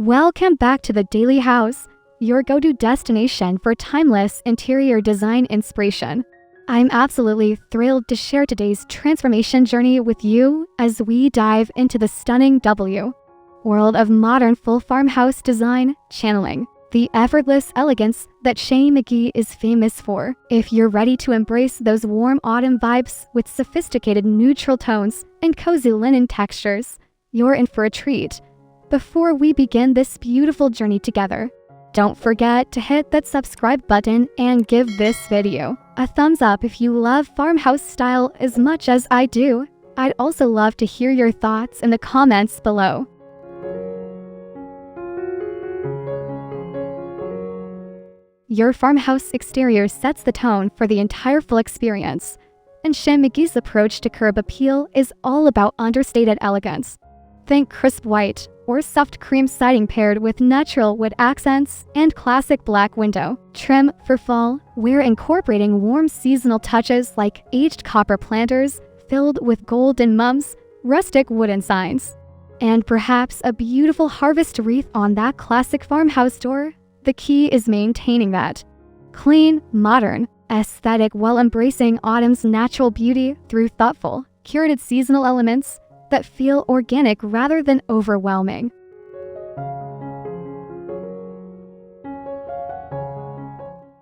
Welcome back to the Daily House, your go-to destination for timeless interior design inspiration. I'm absolutely thrilled to share today's transformation journey with you as we dive into the stunning world of modern full farmhouse design, channeling the effortless elegance that Shea McGee is famous for. If you're ready to embrace those warm autumn vibes with sophisticated neutral tones and cozy linen textures, you're in for a treat. Before we begin this beautiful journey together, don't forget to hit that subscribe button and give this video a thumbs up if you love farmhouse style as much as I do. I'd also love to hear your thoughts in the comments below. Your farmhouse exterior sets the tone for the entire full experience, and Shea McGee's approach to curb appeal is all about understated elegance. Think crisp white or soft cream siding paired with natural wood accents and classic black window trim for fall. We're incorporating warm seasonal touches like aged copper planters filled with golden mums, rustic wooden signs, and perhaps a beautiful harvest wreath on that classic farmhouse door. The key is maintaining that clean, modern aesthetic while embracing autumn's natural beauty through thoughtful, curated seasonal elements that feel organic rather than overwhelming.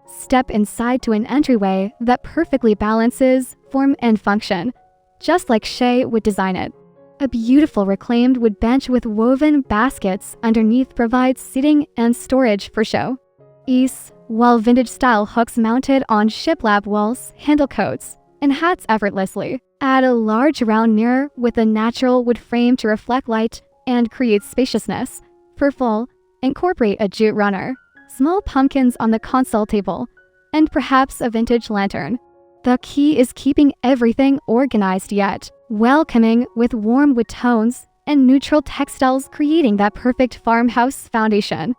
Step inside to an entryway that perfectly balances form and function, just like Shea would design it. A beautiful reclaimed wood bench with woven baskets underneath provides seating and storage for show ease, while vintage-style hooks mounted on shiplap walls handle coats and hats effortlessly. Add a large round mirror with a natural wood frame to reflect light and create spaciousness. For fall, incorporate a jute runner, small pumpkins on the console table, and perhaps a vintage lantern. The key is keeping everything organized yet welcoming, with warm wood tones and neutral textiles creating that perfect farmhouse foundation.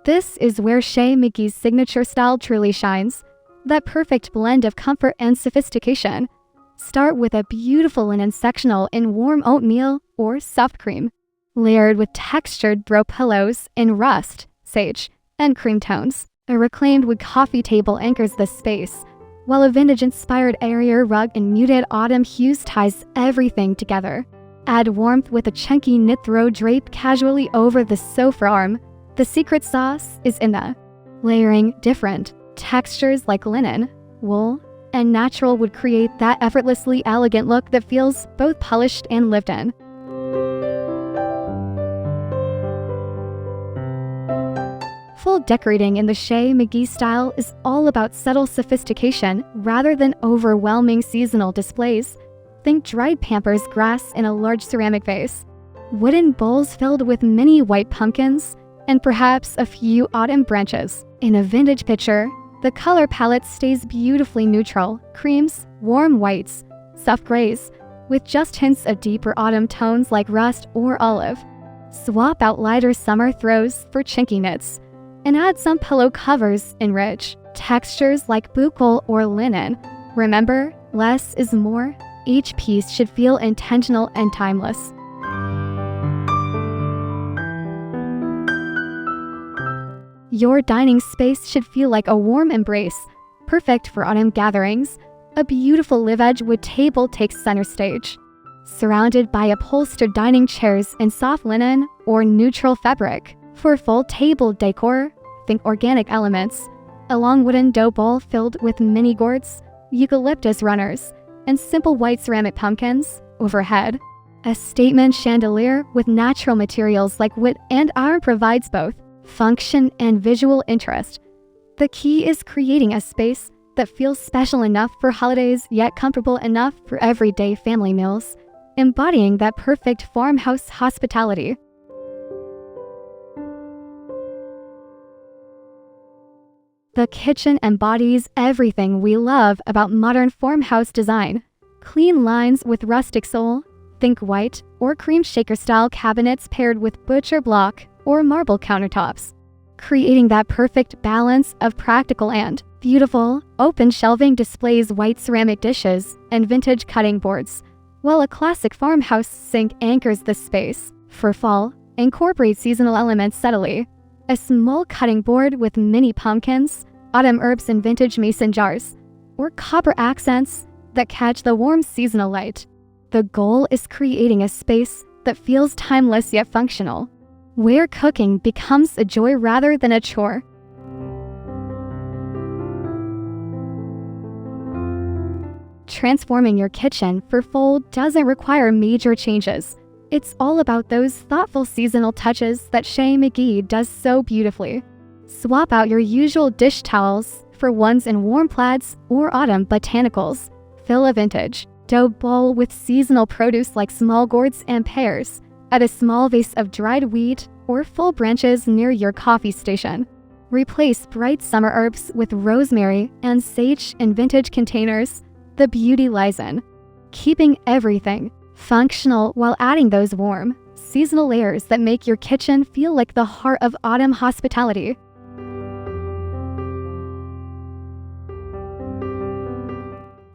This is where Shea McGee's signature style truly shines, that perfect blend of comfort and sophistication. Start with a beautiful linen sectional in warm oatmeal or soft cream, layered with textured throw pillows in rust, sage, and cream tones. A reclaimed wood coffee table anchors the space, while a vintage-inspired area rug in muted autumn hues ties everything together. Add warmth with a chunky knit throw draped casually over the sofa arm. The secret sauce is in the layering. Different textures like linen, wool, and natural would create that effortlessly elegant look that feels both polished and lived in. Full decorating in the Shea McGee style is all about subtle sophistication rather than overwhelming seasonal displays. Think dried Pampers grass in a large ceramic vase, wooden bowls filled with mini white pumpkins, and perhaps a few autumn branches. In a vintage pitcher, the color palette stays beautifully neutral: creams, warm whites, soft grays, with just hints of deeper autumn tones like rust or olive. Swap out lighter summer throws for chinky knits, and add some pillow covers in rich textures like buccal or linen. Remember, less is more. Each piece should feel intentional and timeless. Your dining space should feel like a warm embrace, perfect for autumn gatherings. A beautiful live-edge wood table takes center stage, surrounded by upholstered dining chairs in soft linen or neutral fabric. For full table decor, think organic elements: a long wooden dough bowl filled with mini gourds, eucalyptus runners, and simple white ceramic pumpkins overhead. A statement chandelier with natural materials like wood and iron provides both function and visual interest. The key is creating a space that feels special enough for holidays yet comfortable enough for everyday family meals, embodying that perfect farmhouse hospitality. The kitchen embodies everything we love about modern farmhouse design. Clean lines with rustic soul, think white or cream shaker-style cabinets paired with butcher block or marble countertops, creating that perfect balance of practical and beautiful. Open shelving displays white ceramic dishes and vintage cutting boards, while a classic farmhouse sink anchors the space. For fall, incorporate seasonal elements subtly. A small cutting board with mini pumpkins, autumn herbs in vintage mason jars, or copper accents that catch the warm seasonal light. The goal is creating a space that feels timeless yet functional, where cooking becomes a joy rather than a chore. Transforming your kitchen for fall doesn't require major changes. It's all about those thoughtful seasonal touches that Shea McGee does so beautifully. Swap out your usual dish towels for ones in warm plaids or autumn botanicals. Fill a vintage dough bowl with seasonal produce like small gourds and pears. Add a small vase of dried wheat or full branches near your coffee station. Replace bright summer herbs with rosemary and sage in vintage containers. The beauty lies in keeping everything functional while adding those warm, seasonal layers that make your kitchen feel like the heart of autumn hospitality.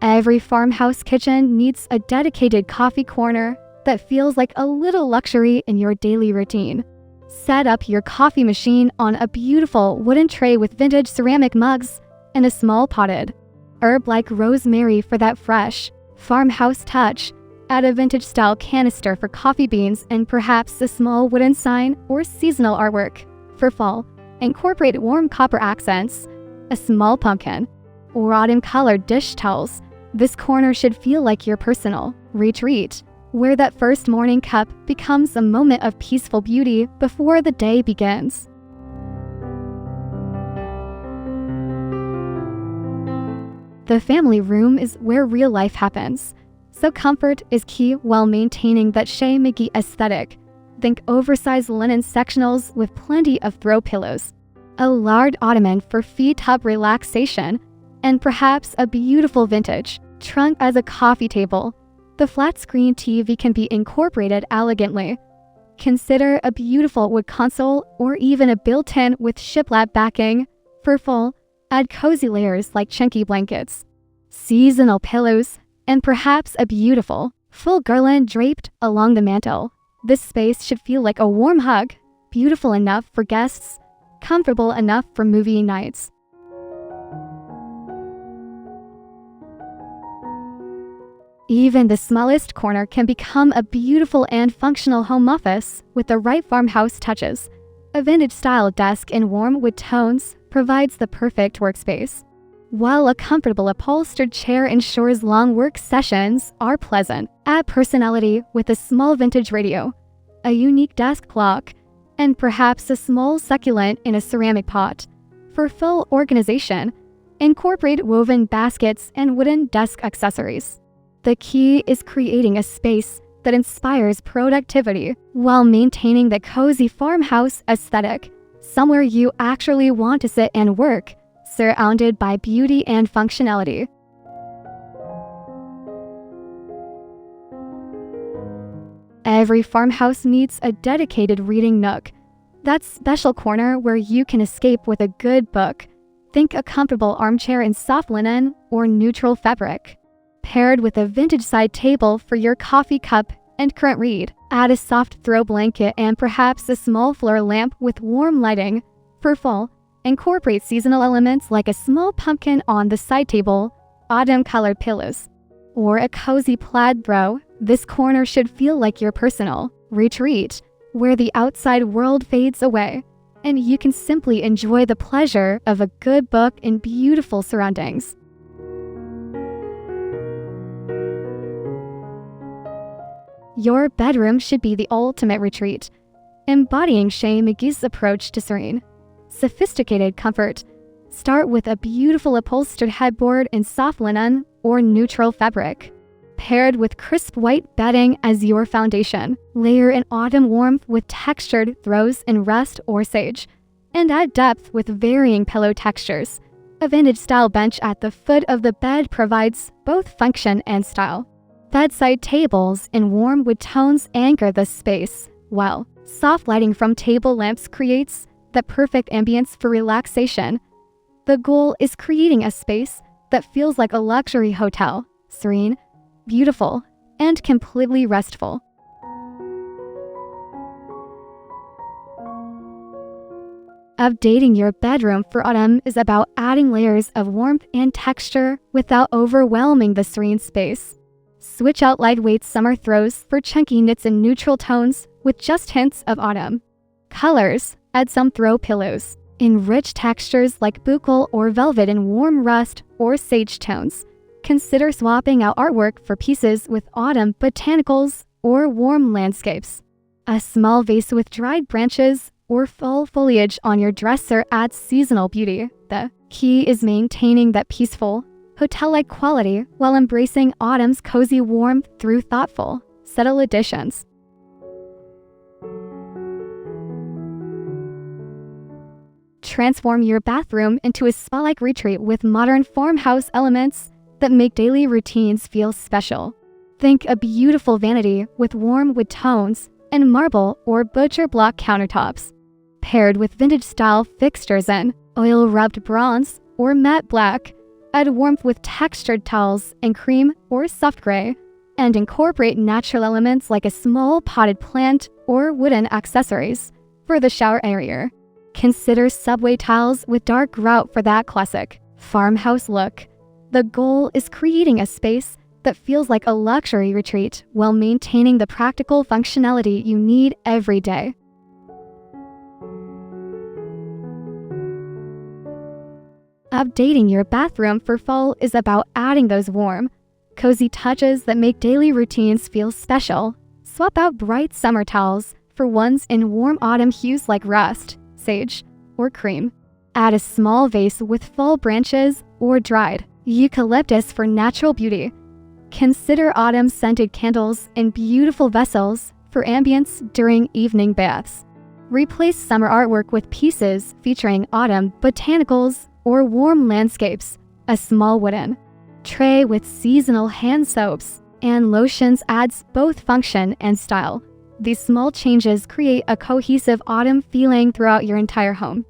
Every farmhouse kitchen needs a dedicated coffee corner that feels like a little luxury in your daily routine. Set up your coffee machine on a beautiful wooden tray with vintage ceramic mugs and a small potted herb like rosemary for that fresh farmhouse touch. Add a vintage-style canister for coffee beans and perhaps a small wooden sign or seasonal artwork. For fall, incorporate warm copper accents, a small pumpkin, or autumn-colored dish towels. This corner should feel like your personal retreat, where that first morning cup becomes a moment of peaceful beauty before the day begins. The family room is where real life happens, so comfort is key while maintaining that Shea McGee aesthetic. Think oversized linen sectionals with plenty of throw pillows, a large ottoman for feet-up relaxation, and perhaps a beautiful vintage trunk as a coffee table. The flat-screen TV can be incorporated elegantly. Consider a beautiful wood console or even a built-in with shiplap backing. For fall, add cozy layers like chunky blankets, seasonal pillows, and perhaps a beautiful, full garland draped along the mantel. This space should feel like a warm hug, beautiful enough for guests, comfortable enough for movie nights. Even the smallest corner can become a beautiful and functional home office with the right farmhouse touches. A vintage-style desk in warm wood tones provides the perfect workspace, while a comfortable upholstered chair ensures long work sessions are pleasant. Add personality with a small vintage radio, a unique desk clock, and perhaps a small succulent in a ceramic pot. For full organization, incorporate woven baskets and wooden desk accessories. The key is creating a space that inspires productivity while maintaining the cozy farmhouse aesthetic, somewhere you actually want to sit and work, surrounded by beauty and functionality. Every farmhouse needs a dedicated reading nook, that special corner where you can escape with a good book. Think a comfortable armchair in soft linen or neutral fabric, paired with a vintage side table for your coffee cup and current read. Add a soft throw blanket and perhaps a small floor lamp with warm lighting. For fall, incorporate seasonal elements like a small pumpkin on the side table, autumn-colored pillows, or a cozy plaid throw. This corner should feel like your personal retreat, where the outside world fades away, and you can simply enjoy the pleasure of a good book in beautiful surroundings. Your bedroom should be the ultimate retreat, embodying Shea McGee's approach to serene, sophisticated comfort. Start with a beautiful upholstered headboard in soft linen or neutral fabric, paired with crisp white bedding as your foundation. Layer in autumn warmth with textured throws in rust or sage, and add depth with varying pillow textures. A vintage-style bench at the foot of the bed provides both function and style. Bedside tables in warm wood tones anchor the space, while soft lighting from table lamps creates the perfect ambience for relaxation. The goal is creating a space that feels like a luxury hotel, serene, beautiful, and completely restful. Updating your bedroom for autumn is about adding layers of warmth and texture without overwhelming the serene space. Switch out lightweight summer throws for chunky knits and neutral tones with just hints of autumn. Colors: add some throw pillows in rich textures like buccal or velvet in warm rust or sage tones. Consider swapping out artwork for pieces with autumn botanicals or warm landscapes. A small vase with dried branches or fall foliage on your dresser adds seasonal beauty. The key is maintaining that peaceful, hotel-like quality while embracing autumn's cozy warmth through thoughtful, subtle additions. Transform your bathroom into a spa-like retreat with modern farmhouse elements that make daily routines feel special. Think a beautiful vanity with warm wood tones and marble or butcher block countertops, paired with vintage-style fixtures in oil-rubbed bronze or matte black. Add warmth with textured towels in cream or soft gray, and incorporate natural elements like a small potted plant or wooden accessories for the shower area. Consider subway tiles with dark grout for that classic farmhouse look. The goal is creating a space that feels like a luxury retreat while maintaining the practical functionality you need every day. Updating your bathroom for fall is about adding those warm, cozy touches that make daily routines feel special. Swap out bright summer towels for ones in warm autumn hues like rust, sage, or cream. Add a small vase with fall branches or dried eucalyptus for natural beauty. Consider autumn-scented candles in beautiful vessels for ambience during evening baths. Replace summer artwork with pieces featuring autumn botanicals or warm landscapes. A small wooden tray with seasonal hand soaps and lotions adds both function and style. These small changes create a cohesive autumn feeling throughout your entire home.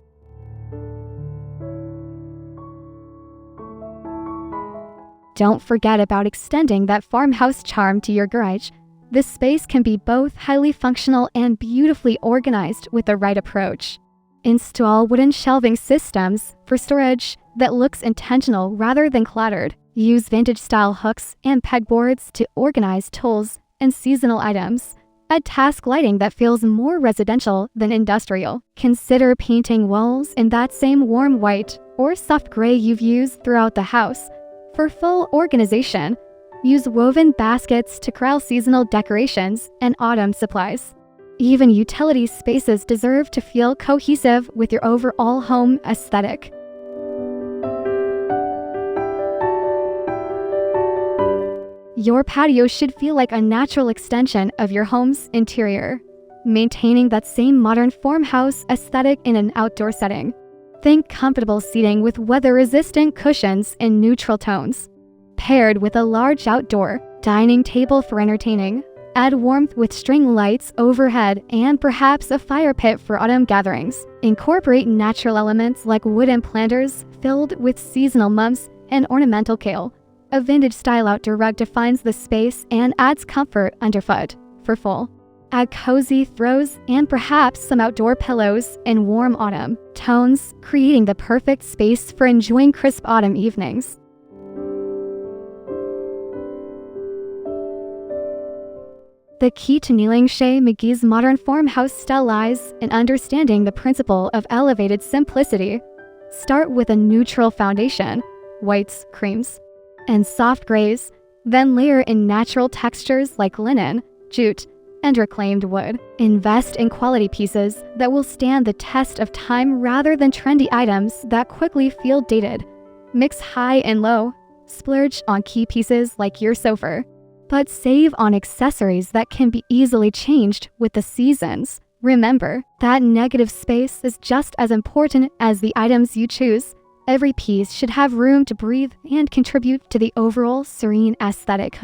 Don't forget about extending that farmhouse charm to your garage. This space can be both highly functional and beautifully organized with the right approach. Install wooden shelving systems for storage that looks intentional rather than cluttered. Use vintage-style hooks and pegboards to organize tools and seasonal items. Add task lighting that feels more residential than industrial. Consider painting walls in that same warm white or soft gray you've used throughout the house. For full organization, use woven baskets to corral seasonal decorations and autumn supplies. Even utility spaces deserve to feel cohesive with your overall home aesthetic. Your patio should feel like a natural extension of your home's interior, maintaining that same modern farmhouse aesthetic in an outdoor setting. Think comfortable seating with weather-resistant cushions in neutral tones, paired with a large outdoor dining table for entertaining. Add warmth with string lights overhead and perhaps a fire pit for autumn gatherings. Incorporate natural elements like wooden planters filled with seasonal mums and ornamental kale. A vintage-style outdoor rug defines the space and adds comfort underfoot. For fall, add cozy throws and perhaps some outdoor pillows in warm autumn tones, creating the perfect space for enjoying crisp autumn evenings. The key to nailing Shea McGee's modern farmhouse style lies in understanding the principle of elevated simplicity. Start with a neutral foundation, whites, creams, and soft grays, then layer in natural textures like linen, jute, and reclaimed wood. Invest in quality pieces that will stand the test of time rather than trendy items that quickly feel dated. Mix high and low, splurge on key pieces like your sofa, but save on accessories that can be easily changed with the seasons. Remember that negative space is just as important as the items you choose. Every piece should have room to breathe and contribute to the overall serene aesthetic.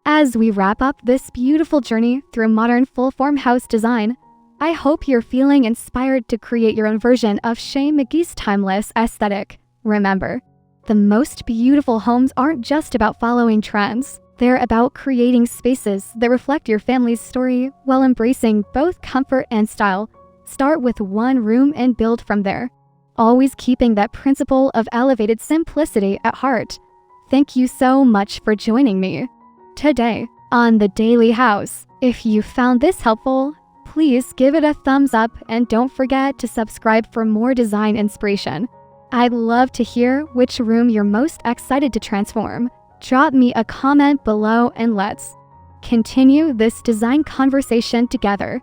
As we wrap up this beautiful journey through modern full farmhouse design, I hope you're feeling inspired to create your own version of Shea McGee's timeless aesthetic. Remember, The most beautiful homes aren't just about following trends. They're about creating spaces that reflect your family's story while embracing both comfort and style. Start with one room and build from there, always keeping that principle of elevated simplicity at heart. Thank you so much for joining me today on The Daily House. If you found this helpful, please give it a thumbs up and don't forget to subscribe for more design inspiration. I'd love to hear which room you're most excited to transform. Drop me a comment below and let's continue this design conversation together.